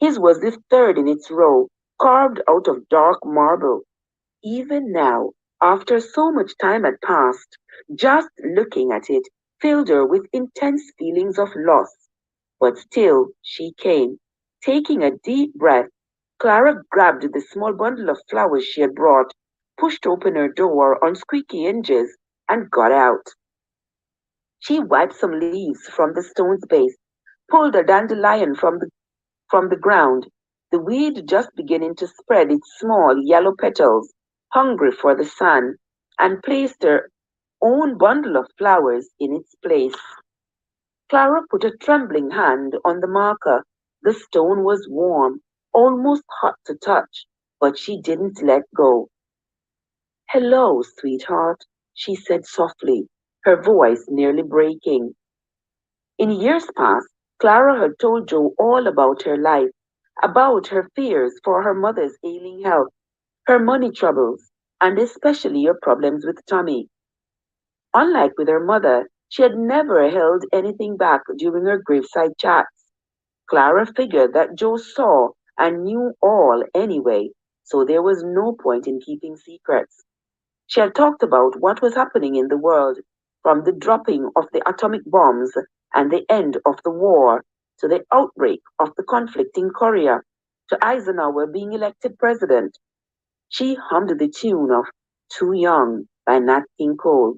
His was the third in its row, carved out of dark marble. Even now, after so much time had passed, just looking at it filled her with intense feelings of loss. But still she came. Taking a deep breath, Clara grabbed the small bundle of flowers she had brought, pushed open her door on squeaky hinges, and got out. She wiped some leaves from the stone's base, pulled a dandelion from the ground, the weed just beginning to spread its small yellow petals, hungry for the sun, and placed her own bundle of flowers in its place. Clara put a trembling hand on the marker. The stone was warm, almost hot to touch, but she didn't let go. Hello, sweetheart, she said softly, her voice nearly breaking. In years past, Clara had told Joe all about her life, about her fears for her mother's ailing health, her money troubles, and especially her problems with Tommy. Unlike with her mother, she had never held anything back during her graveside chats. Clara figured that Joe saw and knew all anyway, so there was no point in keeping secrets. She had talked about what was happening in the world, from the dropping of the atomic bombs and the end of the war, to the outbreak of the conflict in Korea, to Eisenhower being elected president. She hummed the tune of Too Young by Nat King Cole.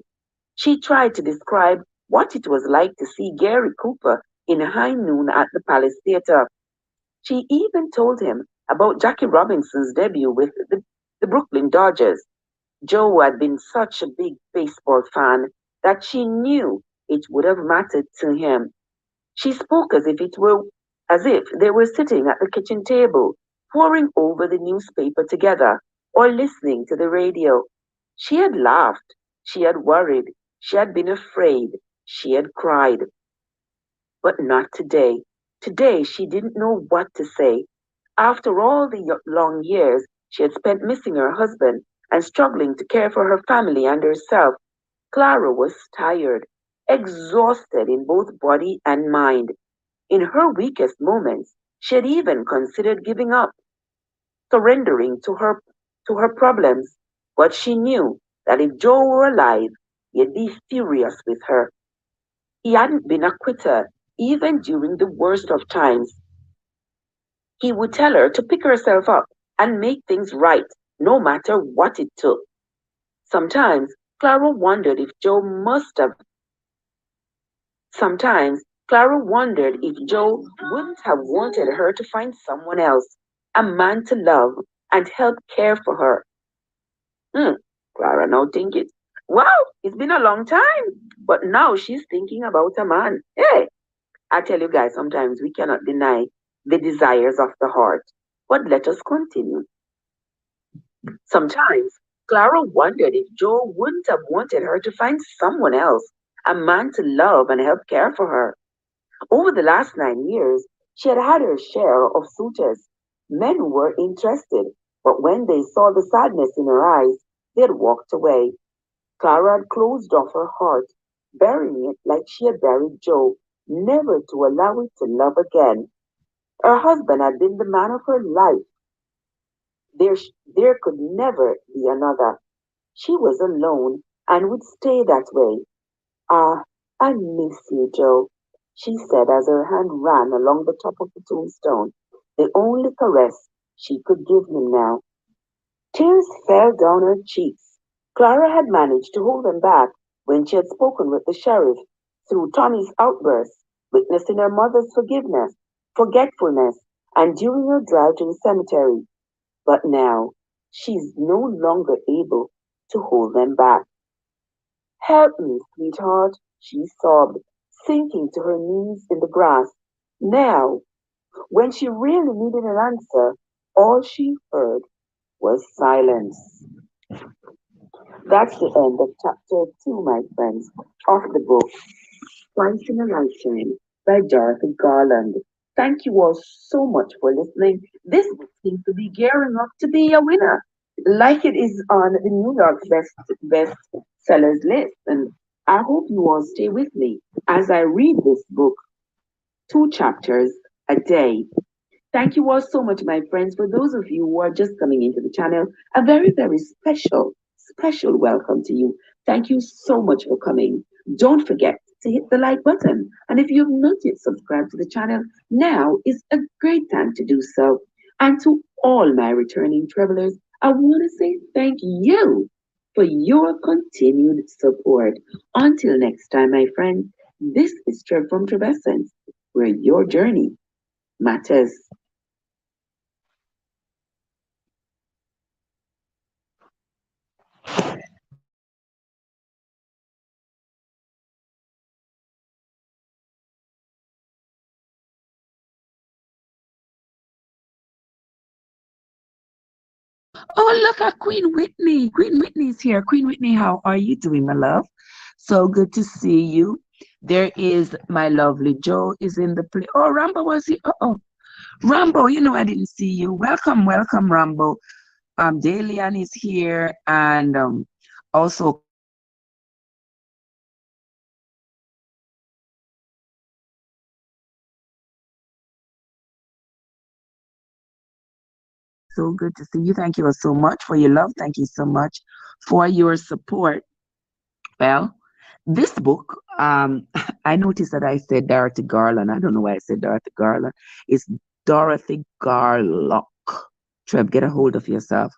She tried to describe what it was like to see Gary Cooper in High Noon at the Palace Theatre. She even told him about Jackie Robinson's debut with the Brooklyn Dodgers. Joe had been such a big baseball fan that she knew it would have mattered to him. She spoke as if they were sitting at the kitchen table, poring over the newspaper together or listening to the radio. She had laughed, she had worried, she had been afraid, she had cried. But not today. Today she didn't know what to say. After all the long years she had spent missing her husband and struggling to care for her family and herself, Clara was tired, exhausted in both body and mind. In her weakest moments, she had even considered giving up, surrendering to her problems. But she knew that if Joe were alive, he'd be furious with her. He hadn't been a quitter, even during the worst of times. He would tell her to pick herself up and make things right, no matter what it took. Sometimes Clara wondered if Joe must have Sometimes Clara wondered if Joe wouldn't have wanted her to find someone else, a man to love and help care for her. Hmm, Clara now thinking, wow, it's been a long time. But now she's thinking about a man. Hey, I tell you guys, sometimes we cannot deny the desires of the heart. But let us continue. Sometimes Clara wondered if Joe wouldn't have wanted her to find someone else, a man to love and help care for her. Over the last 9 years, she had had her share of suitors, men who were interested, but when they saw the sadness in her eyes, they had walked away. Clara had closed off her heart, burying it like she had buried Joe, never to allow it to love again. Her husband had been the man of her life. There could never be another. She was alone and would stay that way. Ah, I miss you, Joe, she said as her hand ran along the top of the tombstone, the only caress she could give him now. Tears fell down her cheeks. Clara had managed to hold them back when she had spoken with the sheriff through Tommy's outbursts, witnessing her mother's forgetfulness, and during her drive to the cemetery. But now she's no longer able to hold them back. Help me, sweetheart, she sobbed, sinking to her knees in the grass. Now, when she really needed an answer, all she heard was silence. That's the end of chapter 2, my friends, of the book Twice in a Lifetime by Dorothy Garland. Thank you all so much for listening. This book seems to be gearing up to be a winner, like it is on the New York best sellers list. And I hope you all stay with me as I read this book, 2 chapters a day. Thank you all so much, my friends. For those of you who are just coming into the channel, a very, very special welcome to you. Thank you so much for coming. Don't forget to hit the like button. And if you've not yet subscribed to the channel, now is a great time to do so. And to all my returning travelers, I want to say thank you for your continued support. Until next time, my friends, this is Trev from Trevessence, where your journey matters. Oh, look at Queen Whitney. Queen Whitney's here. Queen Whitney, how are you doing, my love? So good to see you. There is my lovely Joe is in the play. Oh, Rambo was here. Oh, Rambo, I didn't see you. Welcome, welcome, Rambo. Dalian is here, and also so good to see you. Thank you so much for your love. Thank you so much for your support. Well, this book, I noticed that I said Dorothy Garland. I don't know why I said Dorothy Garland. It's Dorothy Garlock. Trev, get a hold of yourself.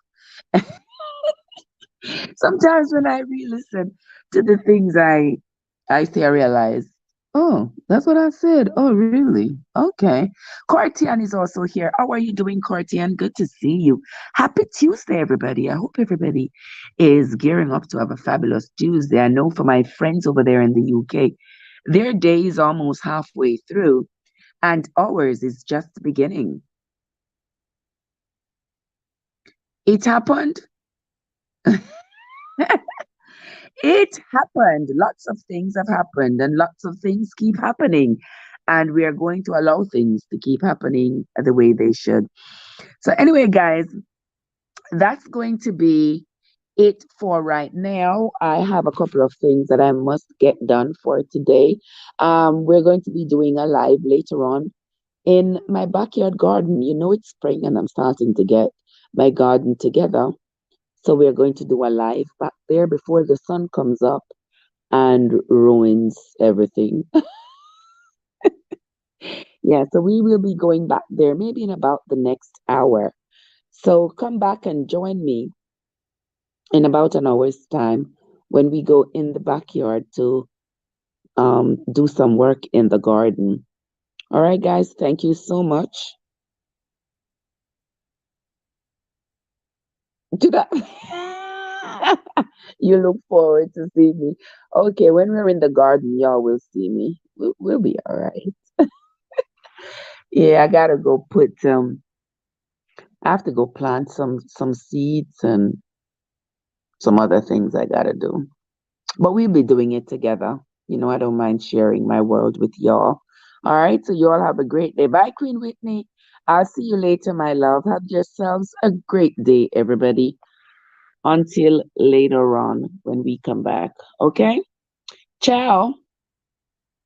Sometimes when I re-listen to the things I say, I realize, oh, that's what I said. Oh, really? Okay. Cortian is also here. How are you doing, Cortian? Good to see you. Happy Tuesday, everybody. I hope everybody is gearing up to have a fabulous Tuesday. I know for my friends over there in the UK, their day is almost halfway through, and ours is just beginning. It happened. It happened. Lots of things have happened, and lots of things keep happening. And we are going to allow things to keep happening the way they should. So, anyway, guys, that's going to be it for right now. I have a couple of things that I must get done for today. We're going to be doing a live later on in my backyard garden. It's spring, and I'm starting to get my garden together. So, we're going to do a live back there before the sun comes up and ruins everything. Yeah, so we will be going back there maybe in about the next hour. So come back and join me in about an hour's time when we go in the backyard to do some work in the garden. All right, guys, thank you so much. To that. You look forward to see me. Okay, when we're in the garden, y'all will see me. We'll be all right. Yeah, I gotta go put I have to go plant some seeds and some other things I gotta do. But we'll be doing it together. I don't mind sharing my world with y'all. All right, so you all have a great day. Bye, Queen Whitney. I'll see you later, my love. Have yourselves a great day, everybody. Until later on when we come back. Okay? Ciao.